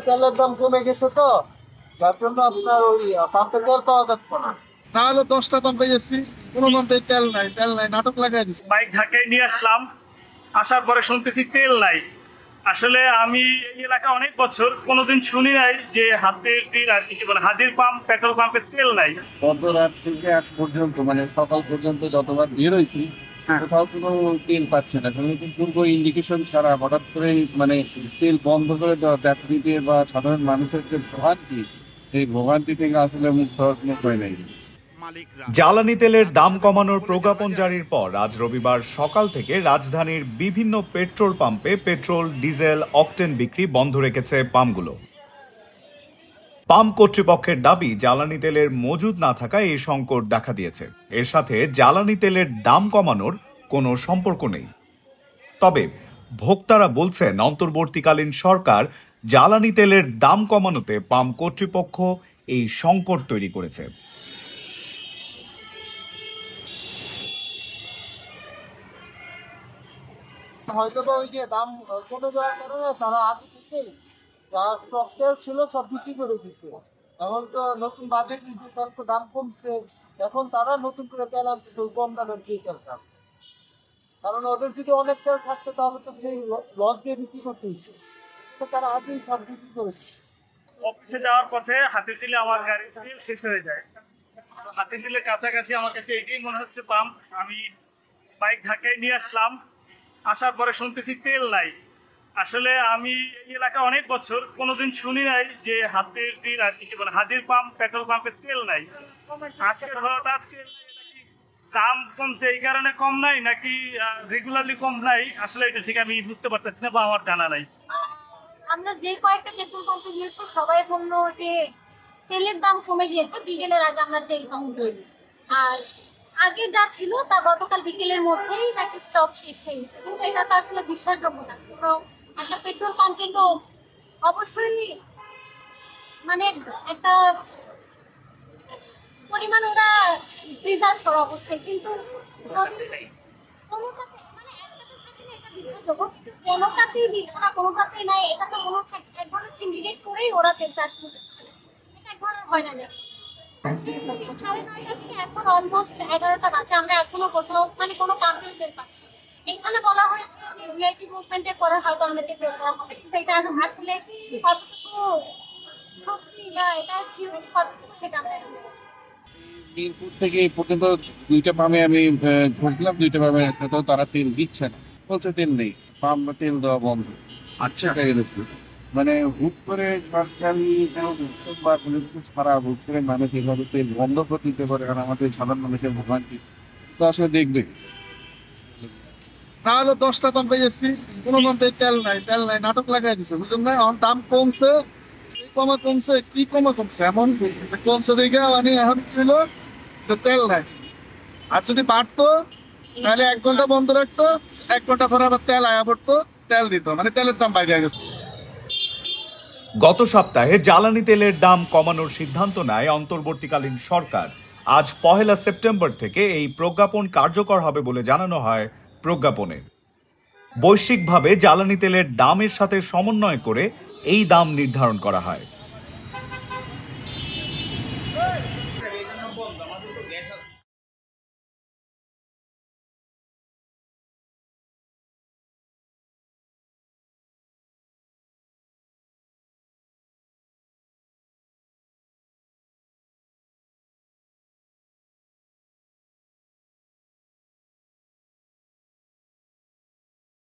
তেলের দাম কমে গেছে তো, যার জন্য আপনার ওই পাম্পে তেল পাওয়া যাচ্ছে না। না হলে 10টা পাম্পে গেছি, কোনো পাম্পে তেল নাই, তেল নাই, নাটক লাগাই দিচ্ছে। বাইক ঢাকায় নিয়ে আসলাম, আসার পরে শুনতেছি তেল নাই। আসলে আমি এই এলাকা অনেক বছর কোনোদিন শুনি নাই যে হাতের দিন আর কি বলে হাজির পাম্প পেট্রোল পাম্পে তেল নাই। গত রাত থেকে আজ পর্যন্ত মানে সকাল পর্যন্ত যতবার বের হয়েছি কোথাও কোনো তেল পাচ্ছে না, কোনো পূর্ব ইন্ডিকেশন ছাড়া হঠাৎ করে মানে তেল বন্ধ করে দেওয়া যাত্রীদের বা সাধারণ মানুষের যে ভোগান্তি, এই ভোগান্তি থেকে আসলে মুক্ত হওয়ার কোনো উপায় নেই। জ্বালানি তেলের দাম কমানোর প্রজ্ঞাপন জারির পর আজ রবিবার সকাল থেকে রাজধানীর বিভিন্ন পেট্রোল পাম্পে পেট্রোল, ডিজেল, অকটেন বিক্রি বন্ধ রেখেছে পাম্পগুলো। পাম্প কর্তৃপক্ষের দাবি, জ্বালানি তেলের মজুদ না থাকায় এই সংকট দেখা দিয়েছে। এর সাথে জ্বালানি তেলের দাম কমানোর কোনো সম্পর্ক নেই। তবে ভোক্তারা বলছেন, অন্তর্বর্তীকালীন সরকার জ্বালানি তেলের দাম কমানোতে পাম্প কর্তৃপক্ষ এই সংকট তৈরি করেছে। হয়তো বা ওই যে দাম কমে যাওয়ার কারণে তারা আগে থেকে যা স্টক তেল ছিল সব বিক্রি করে দিচ্ছে। এখন তো নতুন বাজেট দিচ্ছে, তার তো দাম কমছে, এখন তারা নতুন করে তেল আনতে কম দামের যে তেলটা, কারণ ওদের যদি অনেক তেল থাকতো তাহলে তো সেই লস দিয়ে বিক্রি করতে হচ্ছে, তো তারা আগেই সব বিক্রি করেছে। অফিসে যাওয়ার পথে হাতির দিলে আমার গাড়ির তেল শেষ হয়ে যায়। হাতির দিলে কাছাকাছি আমার কাছে এটাই মনে হচ্ছে পাম্প। আমি বাইক ঢাকায় নিয়ে আসলাম, আসার পরে শুনতেছি তেল নাই। আসলে আমি এই এলাকা অনেক বছর কোনোদিন শুনি নাই যে হাতের দিন আর কি বলে হাজির পাম্প পেট্রোল পাম্পে তেল নাই। আজকে হঠাৎ তেল দাম কমছে, এই কারণে কম নাই নাকি রেগুলারলি কম নাই, আসলে এটা ঠিক আমি বুঝতে পারতেছি না বা আমার জানা নাই। আমরা যে কয়েকটা পেট্রোল পাম্পে গিয়েছি সবাই বললো যে তেলের দাম কমে গিয়েছে, ডিজেলের আগে আমরা তেল পাম্প করি। আর আগে যা ছিল তা গতকাল বিকেলের মধ্যেই নাকি স্টক শেষ হয়ে গেছে, কিন্তু এটা তো আসলে বিশ্বাসযোগ্য না। কোনো একটা পেট্রোল পাম্প কিন্তু অবশ্যই মানে একটা পরিমাণ ওরা রিজার্ভ করে অবশ্যই, কিন্তু কোনোটাতে মানে একটাতে থাকে না এটা বিশ্বাসযোগ্য, কিন্তু কোনোটাতেই দিচ্ছে না, কোনোটাতেই নাই। এটা তো মনে হচ্ছে এক ধরনের সিন্ডিকেট করেই ওরা তেল চাষ করতেছে, এটা এক ধরনের হয় না। 9:30 থেকে এখন অলমোস্ট 11টা বাজে, আমরা এখনো কোথাও মানে কোনো পাম্পে তেল পাচ্ছি। এখানে বলা হয়েছে যে ভিআইপি মুভমেন্টের পরে হয়তো আমাদেরকে তেল দেওয়া হবে, কিন্তু এটা আসলে কতটুকু সত্যি বা এটা কতটুকু সেটা আমরা মিরপুর থেকে এই পর্যন্ত 2টা পাম্পে আমি খুঁজলাম, 2টা পাম্পে তো তারা তেল দিচ্ছে না, বলছে তেল নেই, পাম্প তেল দেওয়া বন্ধ। আচ্ছা, মানে হুট করে সরকারি ছাড়া হুট করে মানুষ এভাবে তেল বন্ধ করে দিতে পারে, কারণ আমাদের সাধারণ মানুষের ভোগান্তি তো আসলে দেখবে। না হলে 10টা পাম্পে গেছি, কোনো পাম্পে তেল নাই, তেল নাই, নাটক লাগাই দিচ্ছে, বুঝলেন না? এখন দাম কমছে, কমছে কি কমছে এমন কমছে দেখে মানে এখন কি হলো যে তেল নাই। আর যদি বাড়তো তাহলে 1 ঘন্টা বন্ধ রাখতো, 1 ঘন্টা পরে আবার তেল আয়া পড়তো, তেল দিত, মানে তেলের দাম বাইরে গেছে। গত সপ্তাহে জ্বালানি তেলের দাম কমানোর সিদ্ধান্ত নেয় অন্তর্বর্তীকালীন সরকার। আজ 1 সেপ্টেম্বর থেকে এই প্রজ্ঞাপন কার্যকর হবে বলে জানানো হয় প্রজ্ঞাপনে। বৈশ্বিকভাবে জ্বালানি তেলের দামের সাথে সমন্বয় করে এই দাম নির্ধারণ করা হয়।